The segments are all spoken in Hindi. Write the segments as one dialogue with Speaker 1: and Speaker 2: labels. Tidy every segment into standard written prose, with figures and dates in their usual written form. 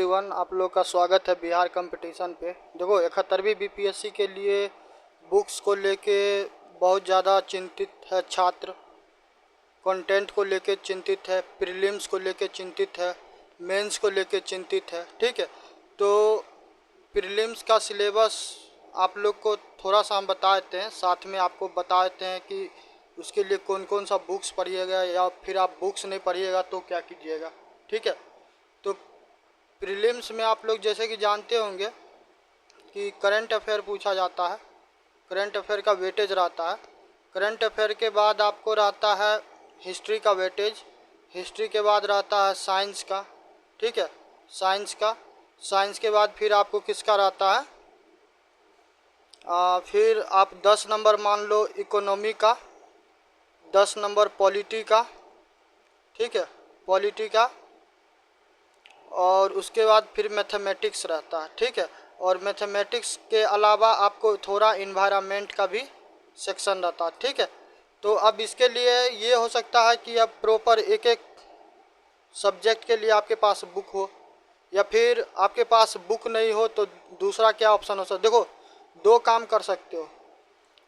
Speaker 1: एवरीवन, आप लोग का स्वागत है बिहार कंपटीशन पे। देखो 71वीं बीपीएससी के लिए बुक्स को लेके बहुत ज़्यादा चिंतित है छात्र, कंटेंट को लेके चिंतित है, प्रीलिम्स को लेके चिंतित है, मेंस को लेके चिंतित है। ठीक है, तो प्रीलिम्स का सिलेबस आप लोग को थोड़ा सा हम बता देते हैं, साथ में आपको बता देते हैं कि उसके लिए कौन कौन सा बुक्स पढ़िएगा या फिर आप बुक्स नहीं पढ़िएगा तो क्या कीजिएगा। ठीक है, तो प्रीलिम्स में आप लोग जैसे कि जानते होंगे कि करंट अफेयर पूछा जाता है, करंट अफेयर का वेटेज रहता है। करंट अफेयर के बाद आपको रहता है हिस्ट्री का वेटेज, हिस्ट्री के बाद रहता है साइंस का। ठीक है, साइंस के बाद फिर आपको किसका रहता है, फिर आप 10 नंबर मान लो इकोनॉमी का, 10 नंबर पॉलिटी का। ठीक है, पॉलिटी का, और उसके बाद फिर मैथमेटिक्स रहता है। ठीक है, और मैथमेटिक्स के अलावा आपको थोड़ा इन्वायरमेंट का भी सेक्शन रहता है। ठीक है, तो अब इसके लिए ये हो सकता है कि अब प्रॉपर एक एक सब्जेक्ट के लिए आपके पास बुक हो, या फिर आपके पास बुक नहीं हो तो दूसरा क्या ऑप्शन हो सकता है। देखो, दो काम कर सकते हो,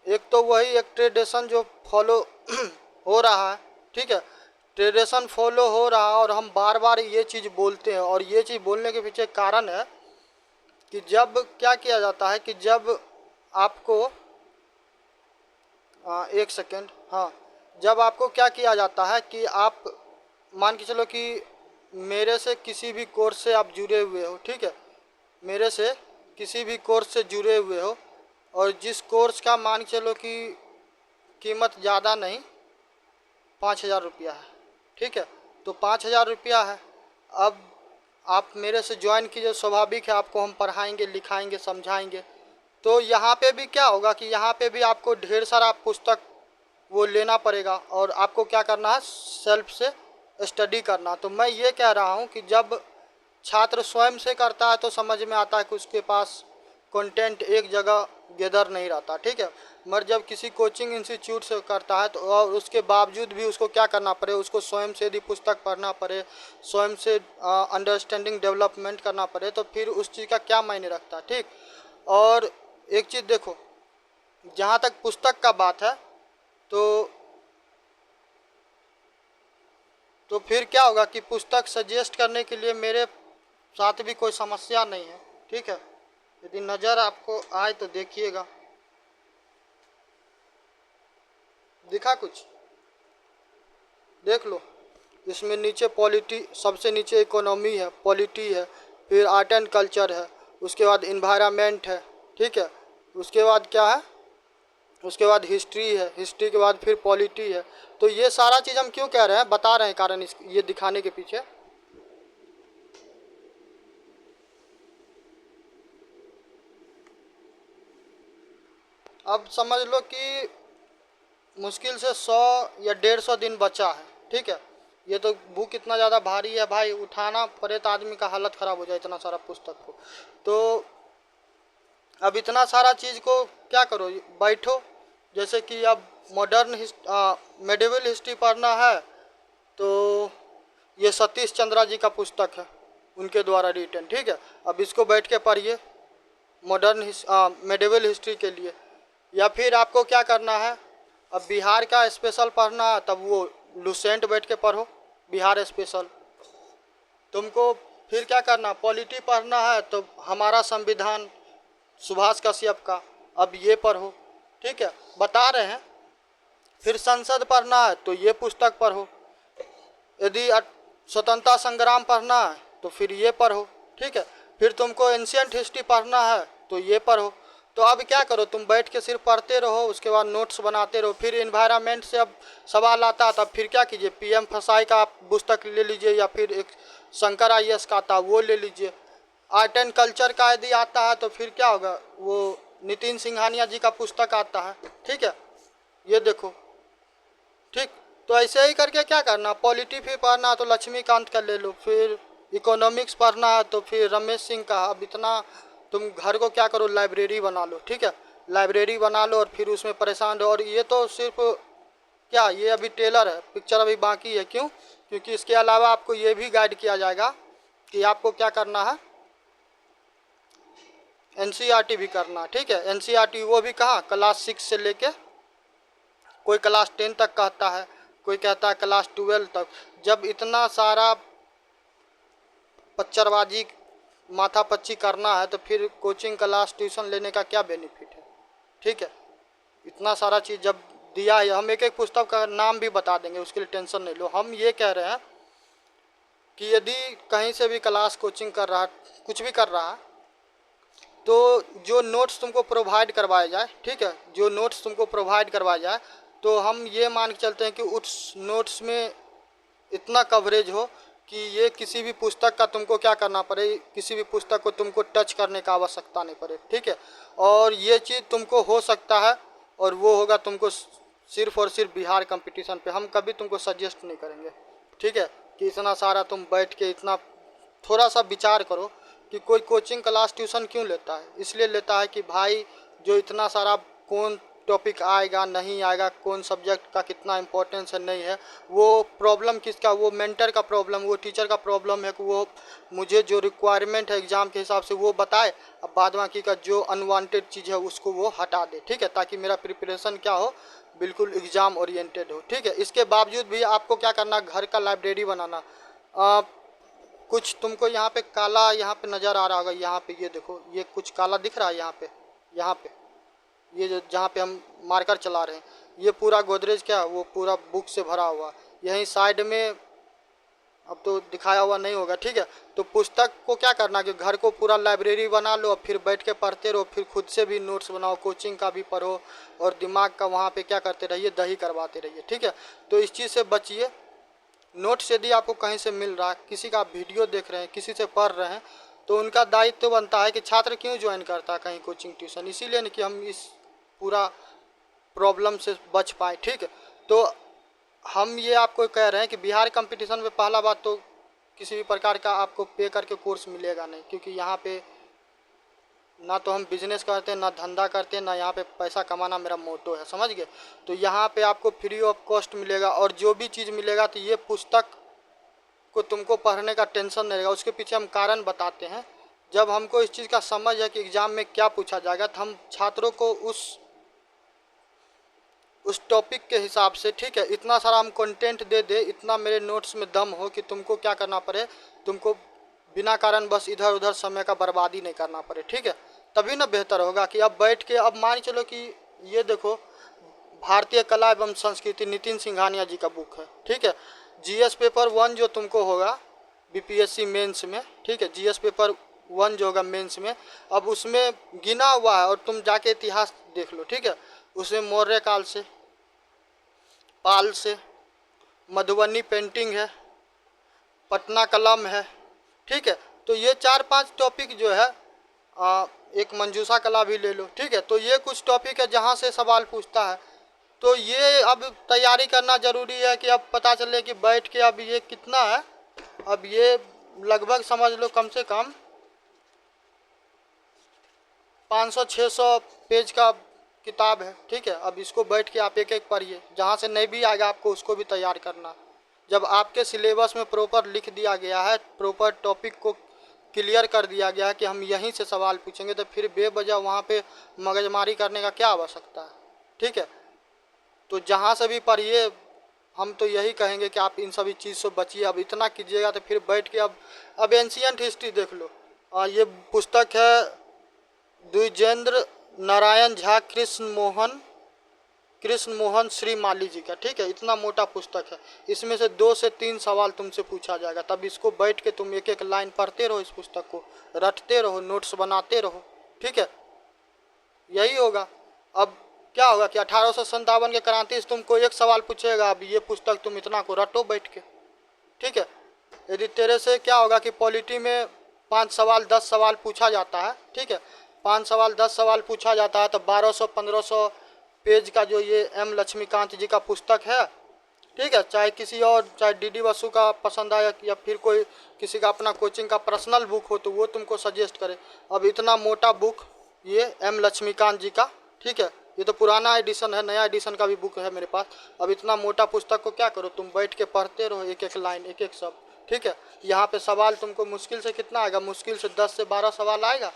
Speaker 1: एक तो वही एक ट्रेडिशन जो फॉलो हो रहा है। ठीक है, ट्रेडिशन फॉलो हो रहा है और हम बार बार ये चीज़ बोलते हैं, और ये चीज़ बोलने के पीछे कारण है कि जब क्या किया जाता है कि जब आपको एक सेकेंड, हाँ, जब आपको क्या किया जाता है कि आप मान के चलो कि मेरे से किसी भी कोर्स से आप जुड़े हुए हो। ठीक है, मेरे से किसी भी कोर्स से जुड़े हुए हो और जिस कोर्स का मान के चलो कि कीमत ज़्यादा नहीं 5,000 रुपया है। ठीक है, तो 5,000 रुपया है। अब आप मेरे से ज्वाइन कीजिए, स्वाभाविक है आपको हम पढ़ाएंगे, लिखाएंगे, समझाएंगे। तो यहाँ पे भी क्या होगा कि यहाँ पे भी आपको ढेर सारा पुस्तक वो लेना पड़ेगा और आपको क्या करना है, सेल्फ से स्टडी करना। तो मैं ये कह रहा हूँ कि जब छात्र स्वयं से करता है तो समझ में आता है कि उसके पास कंटेंट एक जगह गैदर नहीं रहता। ठीक है, मगर जब किसी कोचिंग इंस्टीट्यूट से करता है तो और उसके बावजूद भी उसको क्या करना पड़े, उसको स्वयं से यदि पुस्तक पढ़ना पड़े, स्वयं से अंडरस्टैंडिंग डेवलपमेंट करना पड़े, तो फिर उस चीज़ का क्या मायने रखता है। ठीक, और एक चीज़ देखो, जहाँ तक पुस्तक का बात है तो फिर क्या होगा कि पुस्तक सजेस्ट करने के लिए मेरे साथ भी कोई समस्या नहीं है। ठीक है, यदि नज़र आपको आए तो देखिएगा, दिखा कुछ, देख लो। इसमें नीचे पॉलिटी, सबसे नीचे इकोनॉमी है, पॉलिटी है, फिर आर्ट एंड कल्चर है, उसके बाद इन्वायरमेंट है। ठीक है, उसके बाद क्या है, उसके बाद हिस्ट्री है, हिस्ट्री के बाद फिर पॉलिटी है। तो ये सारा चीज़ हम क्यों कह रहे हैं, बता रहे हैं कारण इस ये दिखाने के पीछे। अब समझ लो कि मुश्किल से 100 या 150 दिन बचा है। ठीक है, ये तो बुक इतना ज़्यादा भारी है भाई, उठाना पड़े तो आदमी का हालत ख़राब हो जाए, इतना सारा पुस्तक को। तो अब इतना सारा चीज़ को क्या करो, बैठो। जैसे कि अब मॉडर्न मेडिवल हिस्ट्री पढ़ना है तो ये सतीश चंद्रा जी का पुस्तक है, उनके द्वारा रिटन। ठीक है, अब इसको बैठ के पढ़िए मॉडर्न मेडिवल हिस्ट्री के लिए। या फिर आपको क्या करना है, अब बिहार का स्पेशल पढ़ना है तब वो लुसेंट बैठ के पढ़ो, बिहार स्पेशल। तुमको फिर क्या करना, पॉलिटी पढ़ना है तो हमारा संविधान सुभाष कश्यप का, अब ये पढ़ो। ठीक है, बता रहे हैं। फिर संसद पढ़ना है तो ये पुस्तक पढ़ो, यदि स्वतंत्रता संग्राम पढ़ना है तो फिर ये पढ़ो। ठीक है, फिर तुमको एंशियंट हिस्ट्री पढ़ना है तो ये पढ़ो। तो अब क्या करो, तुम बैठ के सिर्फ पढ़ते रहो, उसके बाद नोट्स बनाते रहो। फिर इन्वायरमेंट से अब सवाल आता है तब फिर क्या कीजिए, पीएम फसाई का आप पुस्तक ले लीजिए, या फिर एक शंकर आईएएस का आता वो ले लीजिए। आर्ट एंड कल्चर का यदि आता है तो फिर क्या होगा, वो नितिन सिंघानिया जी का पुस्तक आता है। ठीक है, ये देखो। ठीक, तो ऐसे ही करके क्या करना, पॉलिटी फिर पढ़ना तो लक्ष्मीकांत का ले लो, फिर इकोनॉमिक्स पढ़ना है तो फिर रमेश सिंह का। अब इतना तुम घर को क्या करो, लाइब्रेरी बना लो। ठीक है, लाइब्रेरी बना लो और फिर उसमें परेशान रहो। और ये तो सिर्फ क्या, ये अभी टेलर है, पिक्चर अभी बाकी है। क्यों, क्योंकि इसके अलावा आपको ये भी गाइड किया जाएगा कि आपको क्या करना है, एनसीईआरटी भी करना, ठीक है। एनसीईआरटी वो भी कहाँ, क्लास 6 से लेके कोई क्लास 10 तक कहता है, कोई कहता है क्लास 12 तक। जब इतना सारा पच्चरबाजी माथापच्ची करना है तो फिर कोचिंग क्लास ट्यूशन लेने का क्या बेनिफिट है, ठीक है। इतना सारा चीज़ जब दिया है, हम एक एक पुस्तक का नाम भी बता देंगे, उसके लिए टेंशन नहीं लो। हम ये कह रहे हैं कि यदि कहीं से भी क्लास कोचिंग कर रहा, कुछ भी कर रहा है, तो जो नोट्स तुमको प्रोवाइड करवाया जाए, ठीक है, जो नोट्स तुमको प्रोवाइड करवाया जाए, तो हम ये मान के चलते हैं कि उस नोट्स में इतना कवरेज हो कि ये किसी भी पुस्तक का तुमको क्या करना पड़े, किसी भी पुस्तक को तुमको टच करने का आवश्यकता नहीं पड़े, ठीक है। और ये चीज़ तुमको हो सकता है, और वो होगा तुमको सिर्फ और सिर्फ बिहार कंपटीशन पे। हम कभी तुमको सजेस्ट नहीं करेंगे, ठीक है, कि इतना सारा तुम बैठ के इतना, थोड़ा सा विचार करो कि कोई कोचिंग क्लास ट्यूशन क्यों लेता है। इसलिए लेता है कि भाई जो इतना सारा कौन टॉपिक आएगा नहीं आएगा, कौन सब्जेक्ट का कितना इम्पोर्टेंस है नहीं है, वो प्रॉब्लम किसका, वो मेंटर का प्रॉब्लम, वो टीचर का प्रॉब्लम है कि वो मुझे जो रिक्वायरमेंट है एग्ज़ाम के हिसाब से वो बताए, अब बाद बाकी का जो अनवांटेड चीज़ है उसको वो हटा दे, ठीक है, ताकि मेरा प्रिपरेशन क्या हो, बिल्कुल एग्ज़ाम ओरिएंटेड हो, ठीक है। इसके बावजूद भी आपको क्या करना, घर का लाइब्रेरी बनाना। कुछ तुमको यहाँ पे काला यहाँ पे नज़र आ रहा होगा, यहाँ पे ये देखो, ये कुछ काला दिख रहा है यहाँ पे ये जो जहाँ पे हम मार्कर चला रहे हैं, ये पूरा गोदरेज क्या है, वो पूरा बुक से भरा हुआ। यहीं साइड में अब तो दिखाया हुआ नहीं होगा, ठीक है। तो पुस्तक को क्या करना कि घर को पूरा लाइब्रेरी बना लो, और फिर बैठ के पढ़ते रहो, फिर खुद से भी नोट्स बनाओ, कोचिंग का भी पढ़ो, और दिमाग का वहाँ पे क्या करते रहिए, दही करवाते रहिए, ठीक है। तो इस चीज़ से बचिए। नोट्स यदि आपको कहीं से मिल रहा है, किसी का वीडियो देख रहे हैं, किसी से पढ़ रहे हैं, तो उनका दायित्व तो बनता है कि छात्र क्यों ज्वाइन करता है कहीं कोचिंग ट्यूशन, इसीलिए नहीं कि हम इस पूरा प्रॉब्लम से बच पाए, ठीक है। तो हम ये आपको कह रहे हैं कि बिहार कंपटीशन में पहला बात तो किसी भी प्रकार का आपको पे करके कोर्स मिलेगा नहीं, क्योंकि यहाँ पे ना तो हम बिजनेस करते हैं, ना धंधा करते हैं, ना यहाँ पे पैसा कमाना मेरा मोटो है, समझ गए। तो यहाँ पे आपको फ्री ऑफ कॉस्ट मिलेगा, और जो भी चीज़ मिलेगा तो ये पुस्तक को तुमको पढ़ने का टेंशन नहीं रहेगा। उसके पीछे हम कारण बताते हैं। जब हमको इस चीज़ का समझ है कि एग्ज़ाम में क्या पूछा जाएगा, तो हम छात्रों को उस टॉपिक के हिसाब से, ठीक है, इतना सारा हम कंटेंट दे दे, इतना मेरे नोट्स में दम हो कि तुमको क्या करना पड़े, तुमको बिना कारण बस इधर उधर समय का बर्बादी नहीं करना पड़े, ठीक है। तभी ना बेहतर होगा कि अब बैठ के, अब मान चलो कि ये देखो, भारतीय कला एवं संस्कृति नितिन सिंघानिया जी का बुक है, ठीक है। जीएस पेपर 1 जो तुमको होगा बीपीएससी मेंस में, ठीक है, जीएस पेपर 1 जो होगा मेंस में, अब उसमें गिना हुआ है, और तुम जाके इतिहास देख लो, ठीक है। उसमें मौर्य काल से, पाल से, मधुबनी पेंटिंग है, पटना कलम है, ठीक है। तो ये 4-5 टॉपिक जो है, एक मंजूषा कला भी ले लो, ठीक है। तो ये कुछ टॉपिक है जहाँ से सवाल पूछता है। तो ये अब तैयारी करना ज़रूरी है कि अब पता चले कि बैठ के अब ये कितना है, अब ये लगभग समझ लो कम से कम 500-600 पेज का किताब है, ठीक है। अब इसको बैठ के आप एक एक पढ़िए, जहाँ से नहीं भी आएगा आपको उसको भी तैयार करना। जब आपके सिलेबस में प्रॉपर लिख दिया गया है, प्रॉपर टॉपिक को क्लियर कर दिया गया है कि हम यहीं से सवाल पूछेंगे, तो फिर बेवजह वहाँ पे मगजमारी करने का क्या आवश्यकता है, ठीक है। तो जहाँ से भी पढ़िए, हम तो यही कहेंगे कि आप इन सभी चीज़ से बचिए। अब इतना कीजिएगा तो फिर बैठ के अब एंशियंट हिस्ट्री देख लो। ये पुस्तक है द्विजेंद्र नारायण झा कृष्ण मोहन श्री माली जी का, ठीक है। इतना मोटा पुस्तक है, इसमें से 2 से 3 सवाल तुमसे पूछा जाएगा। तब इसको बैठ के तुम एक एक लाइन पढ़ते रहो, इस पुस्तक को रटते रहो, नोट्स बनाते रहो, ठीक है। यही होगा। अब क्या होगा कि 1857 के क्रांति से तुमको एक सवाल पूछेगा, अब ये पुस्तक तुम इतना को रटो बैठ के, ठीक है। यदि तेरे से क्या होगा कि पॉलिटी में 5 सवाल 10 सवाल पूछा जाता है, ठीक है, 5 सवाल 10 सवाल पूछा जाता है, तो 1200-1500 पेज का जो ये एम लक्ष्मीकांत जी का पुस्तक है, ठीक है, चाहे किसी और, चाहे डीडी बसु का पसंद आया, या फिर कोई किसी का अपना कोचिंग का पर्सनल बुक हो तो वो तुमको सजेस्ट करे। अब इतना मोटा बुक ये एम लक्ष्मीकांत जी का, ठीक है, ये तो पुराना एडिशन है, नया एडिशन का भी बुक है मेरे पास। अब इतना मोटा पुस्तक को क्या करो, तुम बैठ के पढ़ते रहो, एक एक लाइन, एक एक शब्द, ठीक है। यहाँ पे सवाल तुमको मुश्किल से कितना आएगा, मुश्किल से 10 से 12 सवाल आएगा।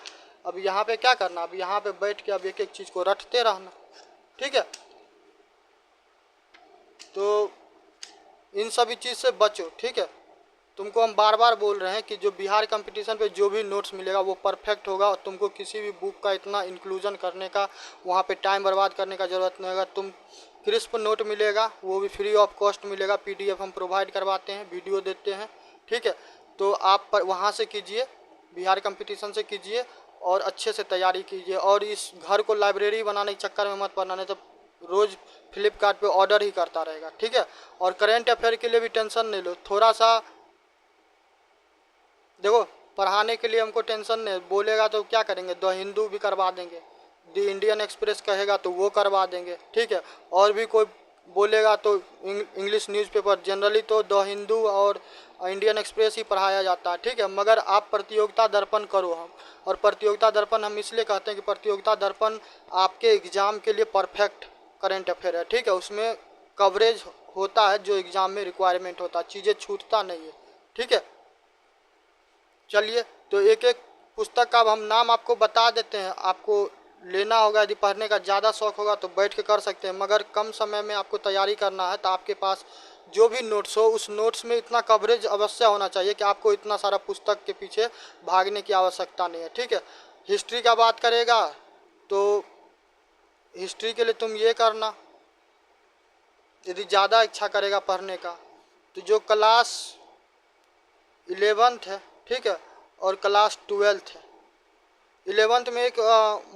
Speaker 1: अब यहाँ पे क्या करना, अब यहाँ पे बैठ के अब एक एक चीज़ को रटते रहना, ठीक है। तो इन सभी चीज़ से बचो, ठीक है। तुमको हम बार बार बोल रहे हैं कि जो बिहार कंपटीशन पे जो भी नोट्स मिलेगा वो परफेक्ट होगा, और तुमको किसी भी बुक का इतना इंक्लूजन करने का, वहाँ पे टाइम बर्बाद करने का ज़रूरत नहीं होगा। तुम क्रिस्प नोट मिलेगा, वो भी फ्री ऑफ कॉस्ट मिलेगा, PDF हम प्रोवाइड करवाते हैं, वीडियो देते हैं, ठीक है। तो आप वहाँ से कीजिए, बिहार कंपटीशन से कीजिए और अच्छे से तैयारी कीजिए, और इस घर को लाइब्रेरी बनाने के चक्कर में मत पड़ना, नहीं तो रोज़ फ्लिपकार्ट पे ऑर्डर ही करता रहेगा, ठीक है। और करेंट अफेयर के लिए भी टेंशन नहीं लो, थोड़ा सा देखो, पढ़ाने के लिए हमको टेंशन नहीं, बोलेगा तो क्या करेंगे, द हिंदू भी करवा देंगे, द इंडियन एक्सप्रेस कहेगा तो वो करवा देंगे, ठीक है। और भी कोई बोलेगा तो इंग्लिश न्यूज़पेपर, जनरली तो द हिंदू और इंडियन एक्सप्रेस ही पढ़ाया जाता है, ठीक है। मगर आप प्रतियोगिता दर्पण करो, हम और प्रतियोगिता दर्पण हम इसलिए कहते हैं कि प्रतियोगिता दर्पण आपके एग्ज़ाम के लिए परफेक्ट करेंट अफेयर है, ठीक है। उसमें कवरेज होता है जो एग्ज़ाम में रिक्वायरमेंट होता है, चीज़ें छूटता नहीं है, ठीक है। चलिए, तो एक एक पुस्तक का अब हम नाम आपको बता देते हैं, आपको लेना होगा, यदि पढ़ने का ज़्यादा शौक होगा तो बैठ के कर सकते हैं, मगर कम समय में आपको तैयारी करना है तो आपके पास जो भी नोट्स हो उस नोट्स में इतना कवरेज अवश्य होना चाहिए कि आपको इतना सारा पुस्तक के पीछे भागने की आवश्यकता नहीं है, ठीक है। हिस्ट्री का बात करेगा तो हिस्ट्री के लिए तुम ये करना, यदि ज़्यादा इच्छा करेगा पढ़ने का तो जो क्लास 11th है, ठीक है, और क्लास 12th है। 11th में एक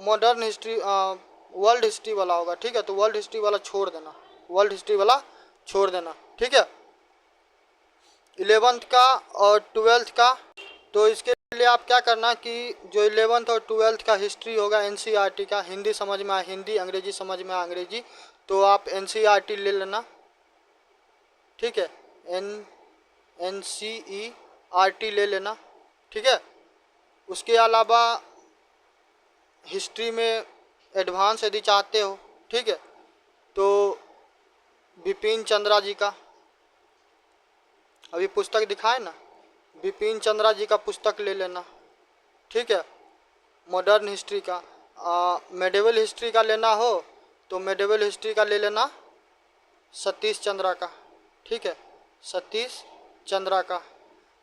Speaker 1: मॉडर्न हिस्ट्री वर्ल्ड हिस्ट्री वाला होगा, ठीक है, तो वर्ल्ड हिस्ट्री वाला छोड़ देना, वर्ल्ड हिस्ट्री वाला छोड़ देना, ठीक है, 11th का और 12th का। तो इसके लिए आप क्या करना कि जो 11th और 12th का हिस्ट्री होगा NCERT का, हिंदी समझ में आए हिंदी, अंग्रेजी समझ में आए अंग्रेजी, तो आप NCERT ले लेना, ठीक है, NCERT ले लेना, ठीक है। उसके अलावा हिस्ट्री में एडवांस यदि चाहते हो, ठीक है, तो बिपिन चंद्रा जी का अभी पुस्तक दिखाए ना, बिपिन चंद्रा जी का पुस्तक ले लेना, ठीक है, मॉडर्न हिस्ट्री का। मेडिवल हिस्ट्री का लेना हो तो मेडिवल हिस्ट्री का ले लेना सतीश चंद्रा का, ठीक है, सतीश चंद्रा का।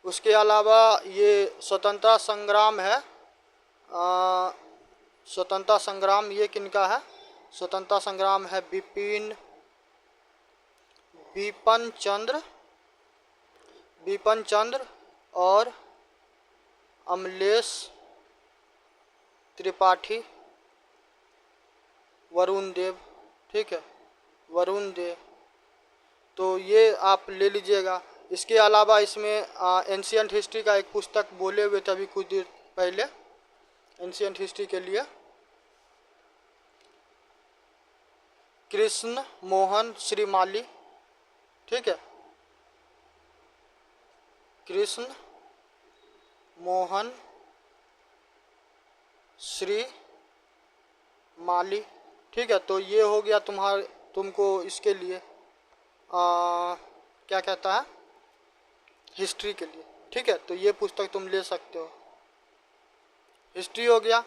Speaker 1: उसके अलावा ये स्वतंत्रता संग्राम है, स्वतंत्रता संग्राम ये किनका है, स्वतंत्रता संग्राम है विपिन चंद्र और अमलेश त्रिपाठी, वरुण देव, ठीक है, वरुण देव, तो ये आप ले लीजिएगा। इसके अलावा इसमें एंशियंट हिस्ट्री का एक पुस्तक बोले हुए थे अभी कुछ देर पहले, एंशियंट हिस्ट्री के लिए कृष्ण मोहन श्रीमाली, ठीक है, कृष्ण मोहन श्री माली, ठीक है। तो ये हो गया तुमको इसके लिए क्या कहता है, हिस्ट्री के लिए, ठीक है। तो ये पुस्तक तुम ले सकते हो, हिस्ट्री हो गया।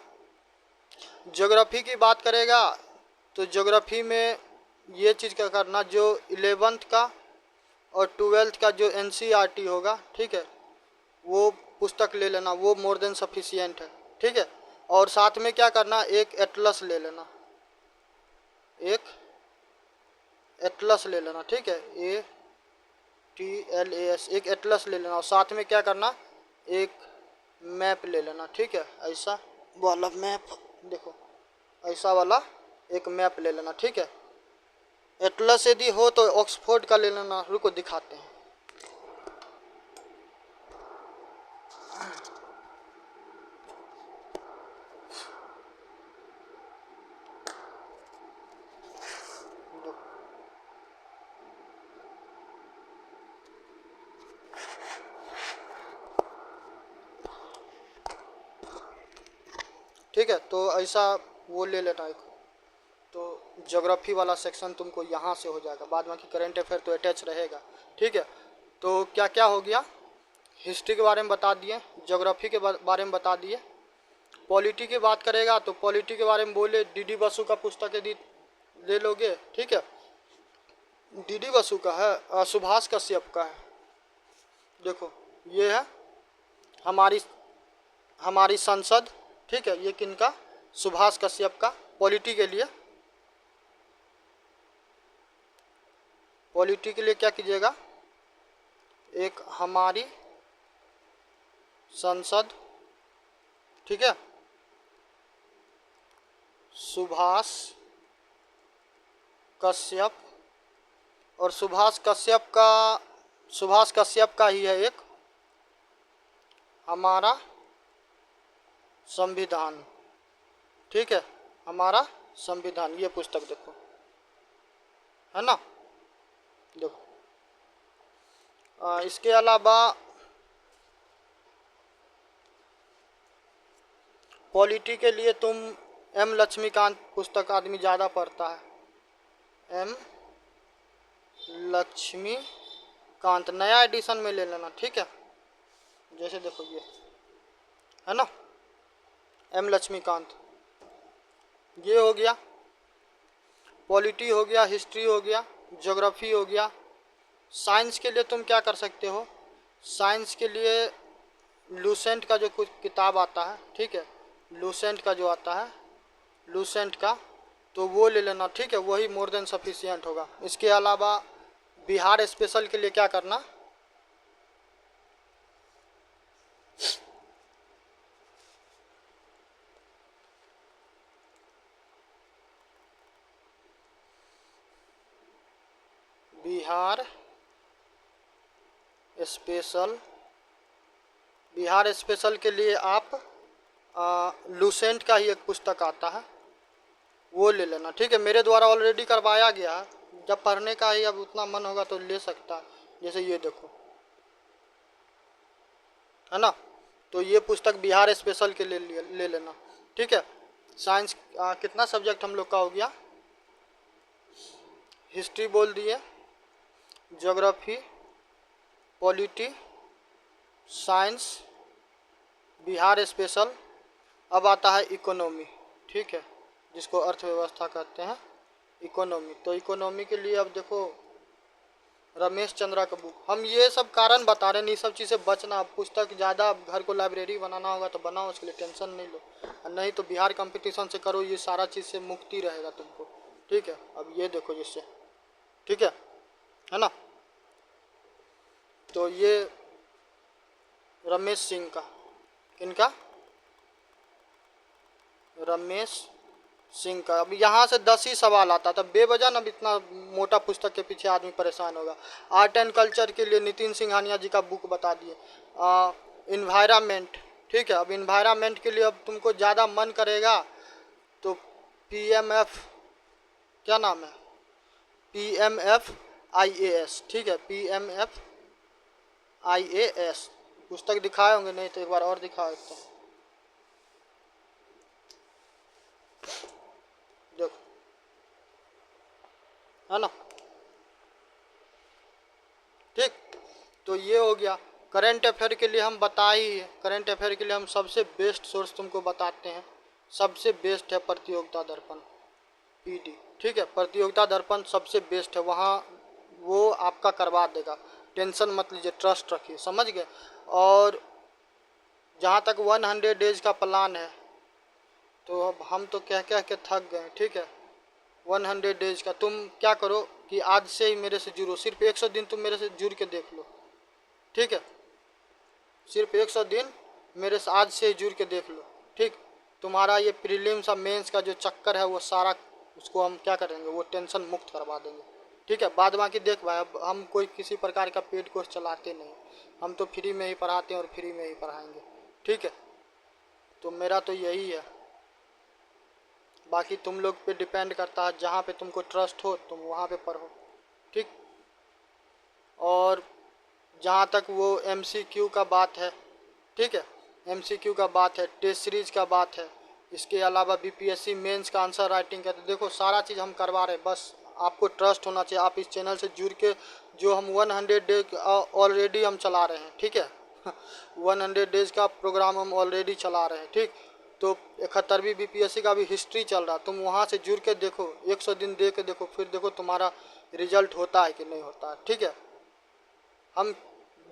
Speaker 1: ज्योग्राफी की बात करेगा तो ज्योग्राफी में ये चीज़ क्या करना, जो 11th का और 12th का जो NCERT होगा, ठीक है, वो पुस्तक ले लेना, वो मोर देन सफिशियंट है, ठीक है। और साथ में क्या करना, एक एटलस ले लेना, एक एटलस ले लेना, ठीक है, ATLAS, एक एटलस ले लेना, और साथ में क्या करना, एक मैप ले लेना, ठीक है, ऐसा वाला मैप, देखो ऐसा वाला एक मैप ले लेना, ठीक है। एटलस यदि हो तो ऑक्सफोर्ड का ले लेना, रुको दिखाते हैं, ठीक है। तो ऐसा वो ले लेना एक, तो ज्योग्राफी वाला सेक्शन तुमको यहाँ से हो जाएगा, बाद बाकी करंट अफेयर तो अटैच रहेगा, ठीक है। तो क्या क्या हो गया, हिस्ट्री के बारे में बता दिए, ज्योग्राफी के बारे में बता दिए, पॉलिटी की बात करेगा तो पॉलिटी के बारे में बोले डी बसु का पुस्तक यदि ले लोगे, ठीक है, डी बसु का है, सुभाष कश्यप का है। देखो ये है हमारी हमारी संसद, ठीक है, ये किनका, सुभाष कश्यप का, पॉलिटी के लिए। पॉलिटी के लिए क्या कीजिएगा, एक हमारी संसद, ठीक है, सुभाष कश्यप, और सुभाष कश्यप का ही है एक हमारा संविधान, ठीक है, हमारा संविधान। ये पुस्तक देखो, है ना। देखो इसके अलावा पॉलिटी के लिए तुम एम लक्ष्मीकांत पुस्तक आदमी ज़्यादा पढ़ता है, एम लक्ष्मीकांत, नया एडिशन में ले लेना, ठीक है। जैसे देखो ये है ना, एम लक्ष्मीकांत, ये हो गया पॉलिटी, हो गया हिस्ट्री, हो गया ज्योग्राफी, हो गया। साइंस के लिए तुम क्या कर सकते हो, साइंस के लिए लूसेंट का जो कुछ किताब आता है, ठीक है, लूसेंट का जो आता है, लूसेंट का, तो वो ले लेना, ठीक है, वही मोर देन सफिशिएंट होगा। इसके अलावा बिहार स्पेशल के लिए क्या करना, बिहार स्पेशल के लिए आप लूसेंट का ही एक पुस्तक आता है, वो ले लेना, ठीक है। मेरे द्वारा ऑलरेडी करवाया गया है, जब पढ़ने का ही अब उतना मन होगा तो ले सकता है। जैसे ये देखो, है ना, तो ये पुस्तक बिहार स्पेशल के लिए ले लेना, ठीक है। साइंस कितना सब्जेक्ट हम लोग का हो गया, हिस्ट्री बोल दिए, geography, polity, science, Bihar special. अब आता है इकोनॉमी, ठीक है, जिसको अर्थव्यवस्था कहते हैं, इकोनॉमी। तो इकोनॉमी के लिए अब देखो रमेश चंद्रा का बुक, हम ये सब कारण बता रहे हैं, ये सब चीज़ें बचना। पुस्तक ज़्यादा घर को लाइब्रेरी बनाना होगा तो बनाओ, उसके लिए टेंशन नहीं लो, और नहीं तो बिहार कंपटीशन से करो, ये सारा चीज़ से मुक्ति रहेगा तुमको, ठीक है। अब ये देखो जिससे, ठीक है ना, तो ये रमेश सिंह का, किनका, रमेश सिंह का। अब यहाँ से 10 ही सवाल आता था बेवजह, अब इतना मोटा पुस्तक के पीछे आदमी परेशान होगा। आर्ट एंड कल्चर के लिए नितिन सिंघानिया जी का बुक बता दिए। इन्वायरमेंट, ठीक है, अब इन्वायरमेंट के लिए अब तुमको ज़्यादा मन करेगा तो PMF, क्या नाम है, PMF IAS, ठीक है, PMF IAS पुस्तक दिखाए होंगे, नहीं तो एक बार और दिखा देते हैं। देखो, है ना, ठीक। तो ये हो गया करंट अफेयर के लिए हम बता ही है। करंट अफेयर के लिए हम सबसे बेस्ट सोर्स तुमको बताते हैं, सबसे बेस्ट है प्रतियोगिता दर्पण, PD, ठीक है, प्रतियोगिता दर्पण सबसे बेस्ट है, वहाँ वो आपका करवा देगा, टेंशन मत लीजिए, ट्रस्ट रखिए, समझ गए। और जहाँ तक 100 डेज का प्लान है, तो अब हम तो कह कह के थक गए, ठीक है। 100 डेज का तुम क्या करो कि आज से ही मेरे से जुड़ो, सिर्फ 100 दिन तुम मेरे से जुड़ के देख लो, ठीक है, सिर्फ 100 दिन मेरे से आज से ही जुड़ के देख लो, ठीक। तुम्हारा ये प्रीलिम्स और मेंस का जो चक्कर है वो सारा, उसको हम क्या करेंगे, वो टेंशन मुक्त करवा देंगे, ठीक है। बाद बाकी देख भाई, अब हम कोई किसी प्रकार का पेड कोर्स चलाते नहीं, हम तो फ्री में ही पढ़ाते हैं और फ्री में ही पढ़ाएंगे, ठीक है। तो मेरा तो यही है, बाकी तुम लोग पे डिपेंड करता है, जहाँ पे तुमको ट्रस्ट हो तुम वहाँ पे पढ़ो, ठीक। और जहाँ तक वो MCQ का बात है, ठीक है, MCQ का बात है, टेस्ट सीरीज का बात है, इसके अलावा BPSC मेंस का आंसर राइटिंग का, तो देखो सारा चीज़ हम करवा रहे हैं, बस आपको ट्रस्ट होना चाहिए। आप इस चैनल से जुड़ के, जो हम 100 डे ऑलरेडी हम चला रहे हैं, ठीक है 100 डेज का प्रोग्राम हम ऑलरेडी चला रहे हैं, ठीक। तो 71वीं बीपीएससी का भी हिस्ट्री चल रहा, तुम वहाँ से जुड़ के देखो, 100 दिन दे के देखो, फिर देखो तुम्हारा रिजल्ट होता है कि नहीं होता है। ठीक है, हम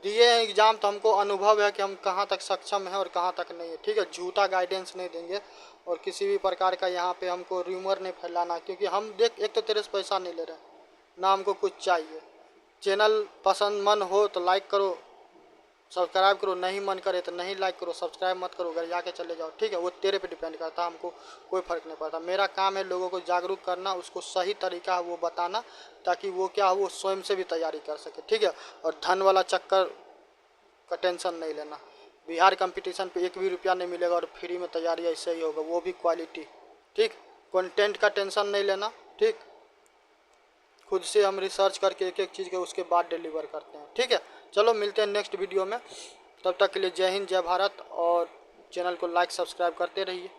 Speaker 1: दिए हैं एग्ज़ाम तो हमको अनुभव है कि हम कहाँ तक सक्षम हैं और कहाँ तक नहीं है। ठीक है, झूठा गाइडेंस नहीं देंगे और किसी भी प्रकार का यहाँ पे हमको र्यूमर नहीं फैलाना, क्योंकि हम देख, एक तो तेरे से पैसा नहीं ले रहे, ना हमको कुछ चाहिए। चैनल पसंद मन हो तो लाइक करो, सब्सक्राइब करो, नहीं मन करे तो नहीं लाइक करो, सब्सक्राइब मत करो, घर जाके चले जाओ। ठीक है, वो तेरे पे डिपेंड करता है, हमको कोई फ़र्क नहीं पड़ता। मेरा काम है लोगों को जागरूक करना, उसको सही तरीका है वो बताना, ताकि वो क्या, वो स्वयं से भी तैयारी कर सके। ठीक है, और धन वाला चक्कर का टेंशन नहीं लेना। बिहार कंपटीशन पे एक भी रुपया नहीं मिलेगा और फ्री में तैयारी ऐसे ही होगा, वो भी क्वालिटी। ठीक, कंटेंट का टेंशन नहीं लेना। ठीक, खुद से हम रिसर्च करके एक एक चीज़ के उसके बाद डिलीवर करते हैं। ठीक है, चलो मिलते हैं नेक्स्ट वीडियो में, तब तक के लिए जय हिंद जय भारत, और चैनल को लाइक सब्सक्राइब करते रहिए।